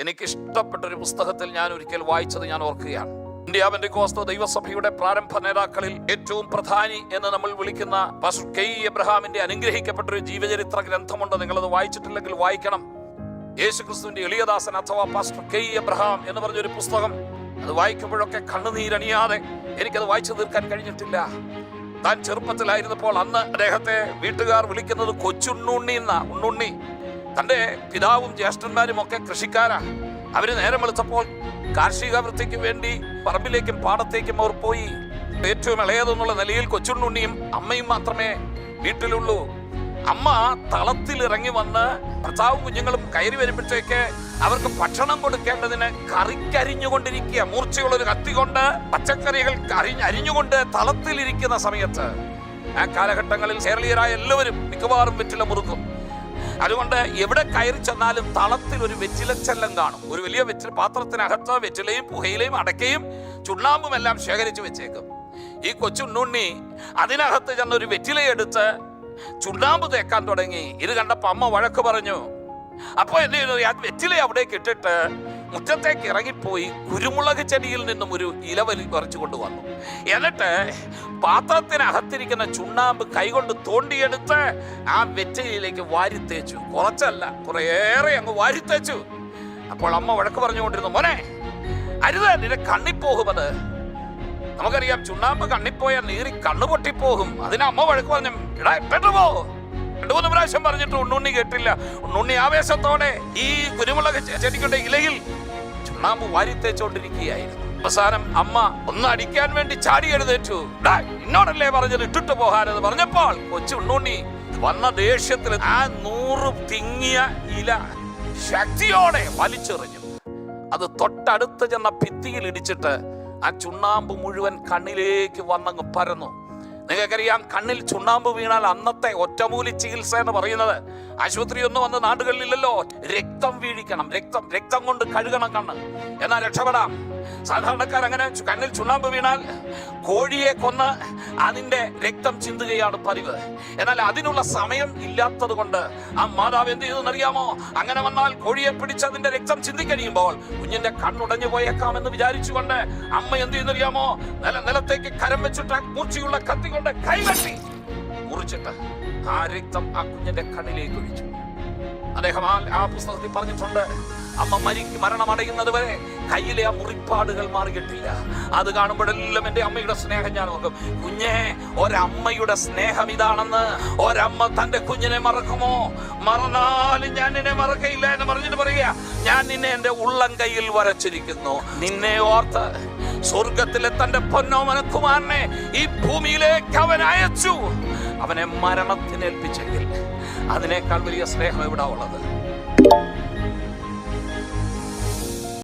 എനിക്കിഷ്ടപ്പെട്ടൊരു പുസ്തകത്തിൽ ഞാൻ ഒരിക്കൽ വായിച്ചത് ഞാൻ ഓർക്കുകയാണ്. ഇന്ത്യ പെന്തക്കോസ്ത് ദൈവസഭയുടെ പ്രാരംഭ നേതാക്കളിൽ ഏറ്റവും പ്രധാനി എന്ന് നമ്മൾ വിളിക്കുന്ന പാസ്റ്റർ കെ എബ്രഹാമിന്റെ അനുഗ്രഹിക്കപ്പെട്ടൊരു ജീവചരിത്ര ഗ്രന്ഥമുണ്ട്. നിങ്ങളത് വായിച്ചിട്ടില്ലെങ്കിൽ വായിക്കണം. യേശുക്രിസ്തുവിന്റെ എളിയദാസൻ അഥവാ പാസ്റ്റർ കെ എബ്രഹാം എന്ന് പറഞ്ഞൊരു പുസ്തകം. അത് വായിക്കുമ്പോഴൊക്കെ കണ്ണുനീരണിയാതെ എനിക്കത് വായിച്ചു തീർക്കാൻ കഴിഞ്ഞിട്ടില്ല. താൻ ചെറുപ്പത്തിലായിരുന്നപ്പോൾ അന്ന് അദ്ദേഹത്തെ വീട്ടുകാർ വിളിക്കുന്നത് കൊച്ചുണ്ണുണ്ണി എന്നാ. ഉണ്ണുണ്ണി. തൻ്റെ പിതാവും ജ്യേഷ്ഠന്മാരും ഒക്കെ കൃഷിക്കാരാ. അവര് നേരം വെളുത്തപ്പോൾ കാർഷിക വൃത്തിക്ക് വേണ്ടി പറമ്പിലേക്കും പാടത്തേക്കും അവർ പോയി. ഏറ്റവും ഇളയതെന്നുള്ള നിലയിൽ കൊച്ചുണ്ണുണ്ണിയും അമ്മയും മാത്രമേ വീട്ടിലുള്ളൂ. അമ്മ തളത്തിൽ ഇറങ്ങി വന്ന് ഭർത്താവും കുഞ്ഞുങ്ങളും കയറി വരുമ്പോഴത്തേക്ക് അവർക്ക് ഭക്ഷണം കൊടുക്കേണ്ടതിന് കറിക്കരിഞ്ഞുകൊണ്ടിരിക്കുക. മൂർച്ചയുള്ളൊരു കത്തി കൊണ്ട് പച്ചക്കറികൾ അരിഞ്ഞുകൊണ്ട് തളത്തിലിരിക്കുന്ന സമയത്ത് ആ കാലഘട്ടങ്ങളിൽ കേരളീയരായ എല്ലാവരും മിക്കവാറും വെറ്റില മുറുക്കും. അതുകൊണ്ട് എവിടെ കയറി ചെന്നാലും തളത്തിൽ ഒരു വെറ്റിലച്ചെല്ലം കാണും. ഒരു വലിയ പാത്രത്തിനകത്ത് വെറ്റിലയും പുകയിലയും അടക്കയും ചുണ്ണാമ്പും എല്ലാം ശേഖരിച്ചു വെച്ചേക്കും. ഈ കൊച്ചുണ്ണുണ്ണി അതിനകത്ത് ചെന്നൊരു വെറ്റിലയെടുത്ത് ചുണ്ണാമ്പ് തേക്കാൻ തുടങ്ങി. ഇത് കണ്ടപ്പോ അമ്മ വഴക്ക് പറഞ്ഞു. അപ്പൊ എന്ത് ചെയ്യുന്നു? ആ വെറ്റില അവിടേക്ക് ഇട്ടിട്ട് മുറ്റത്തേക്ക് ഇറങ്ങിപ്പോയി കുരുമുളക് ചെടിയിൽ നിന്നും ഒരു ഇല പറിച്ചു കൊണ്ടുവന്നു. എന്നിട്ട് പാത്രത്തിനകത്തിരിക്കുന്ന ചുണ്ണാമ്പ് കൈകൊണ്ട് തോണ്ടിയെടുത്ത് ആ വെറ്റിലയിലേക്ക് വാരിത്തേച്ചു. കുറച്ചല്ല, കുറേയേറെ അങ്ങ് വാരിത്തേച്ചു. അപ്പോൾ അമ്മ വഴക്ക് പറഞ്ഞുകൊണ്ടിരുന്നു, മോനെ അരുത്, നിന്റെ കണ്ണിപ്പോകുമത്. നമുക്കറിയാം, ചുണ്ണാമ്പ് കണ്ണിപ്പോയാൽ നീറി കണ്ണു പൊട്ടിപ്പോകും. അതിന് അമ്മ വഴക്ക് പറഞ്ഞു, എടാ പെട്ടുപോ. 2-3 പ്രാവശ്യം പറഞ്ഞിട്ട് ഉണ്ണുണ്ണി കേട്ടില്ല. ഉണ്ണുണ്ണി ആവേശത്തോടെ ഈ കുരുമുളക് ചെടിയുടെ ഇലയിൽ ചുണ്ണാമ്പ് വാരിത്തേച്ചോണ്ടിരിക്കുകയായിരുന്നു. അവസാനം അമ്മ ഒന്ന് അടിക്കാൻ വേണ്ടി ചാടി എഴുന്നേറ്റു. എന്നോടല്ലേ പറഞ്ഞത് ഇട്ടിട്ട് പോകാനെന്ന് പറഞ്ഞപ്പോൾ കൊച്ചു ഉണ്ണുണ്ണി വന്ന ദേഷ്യത്തിൽ ആ 100 തിങ്ങിയ ഇല ശക്തിയോടെ വലിച്ചെറിഞ്ഞു. അത് തൊട്ടടുത്ത് ചെന്ന ഭിത്തിയിൽ ഇടിച്ചിട്ട് ആ ചുണ്ണാമ്പ് മുഴുവൻ കണ്ണിലേക്ക് വന്നങ്ങ് പരന്നു. നിങ്ങൾക്കറിയാം, കണ്ണിൽ ചുണ്ണാമ്പ് വീണാൽ അന്നത്തെ ഒറ്റമൂലി ചികിത്സ എന്ന് പറയുന്നത്, ആശുപത്രി ഒന്നും വന്ന് നാടുകളിലില്ലല്ലോ, രക്തം വീഴിക്കണം, രക്തം കൊണ്ട് കഴുകണം കണ്ണ്, എന്നാൽ രക്ഷപ്പെടാം. സാധാരണക്കാർ അങ്ങനെ കണ്ണിൽ ചുണ്ണാമ്പ് വീണാൽ കോഴിയെ കൊന്ന് അതിന്റെ രക്തം ചിന്തുകയാണ് പതിവ്. എന്നാൽ അതിനുള്ള സമയം ഇല്ലാത്തത് കൊണ്ട് ആ മാതാവ് എന്ത് ചെയ്തെന്നറിയാമോ? അങ്ങനെ വന്നാൽ കോഴിയെ പിടിച്ച് അതിന്റെ രക്തം ചിന്തിക്കഴിയുമ്പോൾ കുഞ്ഞിന്റെ കണ്ണുടഞ്ഞു പോയേക്കാമെന്ന് വിചാരിച്ചുകൊണ്ട് അമ്മ എന്ത് ചെയ്യുന്നറിയാമോ? നിലത്തേക്ക് കരം വെച്ചിട്ട് മൂർച്ചയുള്ള കത്തി കൊണ്ട് കൈവെട്ടി മുറിച്ചിട്ട് ആ രക്തം ആ കുഞ്ഞിന്റെ കണ്ണിലേക്ക് ഒഴിച്ചു. അദ്ദേഹം ആ പുസ്തകത്തിൽ പറഞ്ഞിട്ടുണ്ട്, അമ്മ മരണമടയുന്നത് വരെ കയ്യിലെ ആ മുറിപ്പാടുകൾ മാറിയിട്ടില്ല. അത് കാണുമ്പോഴെല്ലാം എൻ്റെ അമ്മയുടെ സ്നേഹം ഞാൻ ഓർക്കും. കുഞ്ഞെ, ഒരമ്മയുടെ സ്നേഹം ഇതാണെന്ന്. ഒരമ്മ തന്റെ കുഞ്ഞിനെ മറക്കുമോ? മറന്നാലും ഞാൻ നിന്നെ മറക്കയില്ല എന്ന് പറഞ്ഞിട്ട് പറയുക, ഞാൻ നിന്നെ എൻ്റെ ഉള്ളം കയ്യിൽ വരച്ചിരിക്കുന്നു. നിന്നെ ഓർത്ത് സ്വർഗത്തിലെ തന്റെ പൊന്നോമന കുമാരനെ ഈ ഭൂമിയിലേക്ക് അവൻ അയച്ചു. അവനെ മരണത്തിനേൽപ്പിച്ചെങ്കിൽ അതിനേക്കാൾ വലിയ സ്നേഹം എവിടെ ഉള്ളത്?